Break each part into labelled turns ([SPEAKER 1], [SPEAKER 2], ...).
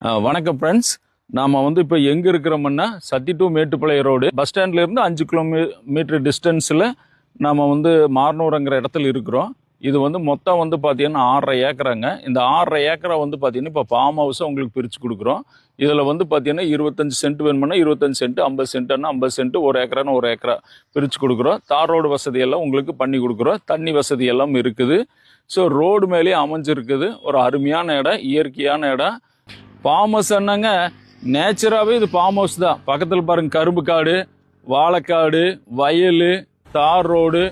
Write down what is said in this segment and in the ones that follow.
[SPEAKER 1] வணக்கம் ஃப்ரெண்ட்ஸ். நாம் வந்து இப்போ எங்கே இருக்கிறோம்னா Sathy to Mettupalayam road bus ஸ்டாண்ட்லேருந்து 5 கிலோமீட்டர் டிஸ்டன்ஸில் நாம் வந்து மார்னூருங்கிற இடத்துல இருக்கிறோம். இது வந்து மொத்தம் வந்து பார்த்தீங்கன்னா 6.5 ஏக்கராங்க. இந்த 6.5 ஏக்கரை வந்து பார்த்தீங்கன்னா இப்போ ஃபார்ம் ஹவுஸை உங்களுக்கு பிரித்து கொடுக்குறோம். இதில் வந்து பார்த்தீங்கன்னா 25 சென்ட் வேணும்னா 25 சென்ட், 50 சென்ட்னா 50 சென்ட், 1 ஏக்கரானா 1 ஏக்கரா பிரித்து கொடுக்குறோம். தார் ரோடு வசதியெல்லாம் உங்களுக்கு பண்ணி கொடுக்குறோம். தண்ணி வசதி எல்லாம் இருக்குது. ஸோ ரோடு மேலேயே அமைஞ்சிருக்குது. ஒரு அருமையான இடம், இயற்கையான இடம். ஃபார்ம் ஹவுஸ் என்னங்க, நேச்சராகவே இது ஃபார்ம் ஹவுஸ் தான். பக்கத்தில் பாருங்கள், கரும்பு காடு, வாழைக்காடு, வயல், தார் ரோடு.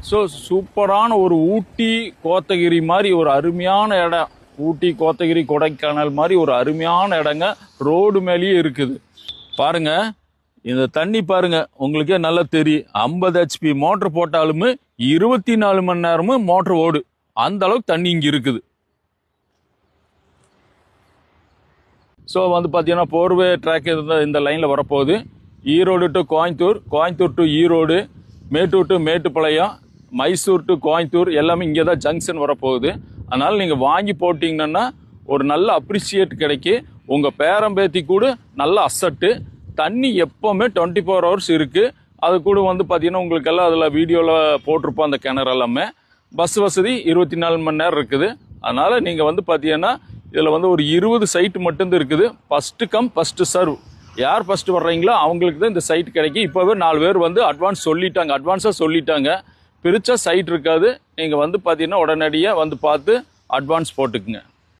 [SPEAKER 1] ஸோ சூப்பரான ஒரு ஊட்டி கோத்தகிரி மாதிரி ஒரு அருமையான இடம். ஊட்டி கோத்தகிரி கொடைக்கானல் மாதிரி ஒரு அருமையான இடங்க ரோடு மேலேயே இருக்குது. பாருங்க, இந்த தண்ணி பாருங்க, உங்களுக்கே நல்லா தெரியும். 50 HP மோட்டர் போட்டாலுமே 24 மணி நேரமும் மோட்டர் ஓடு. அந்த அளவுக்கு தண்ணி இங்கே இருக்குது. ஸோ வந்து பார்த்தீங்கன்னா போர்வே ட்ராக் இந்த லைனில் வரப்போகுது. Erode to Coimbatore, Coimbatore to Erode, Mettur to Mettupalayam, Mysore to Coimbatore எல்லாமே இங்கே தான் ஜங்ஷன் வரப்போகுது. அதனால் நீங்கள் வாங்கி போட்டிங்கன்னா ஒரு நல்ல அப்ரிசியேட் கிடைக்கி. உங்கள் பேரம்பேத்தி கூட நல்ல அசட்டு. தண்ணி எப்போவுமே 24 hours இருக்குது. அது கூட வந்து பார்த்தீங்கன்னா உங்களுக்கெல்லாம் அதில் வீடியோவில் போட்டிருப்போம். அந்த கிணறு எல்லாமே பஸ் வசதி 24 மணி நேரம் இருக்குது. அதனால் நீங்கள் வந்து பார்த்தீங்கன்னா இதில் வந்து ஒரு 20 சைட்டு மட்டும்தான் இருக்குது. First come first serve. யார் ஃபஸ்ட்டு வர்றீங்களோ அவங்களுக்கு தான் இந்த சைட் கிடைக்கும். இப்போவே 4 பேர் வந்து அட்வான்ஸாக சொல்லிட்டாங்க. பிரிச்சா சைட் இருக்காது. நீங்கள் வந்து பார்த்தீங்கன்னா உடனடியாக வந்து பார்த்து அட்வான்ஸ் போட்டுக்குங்க.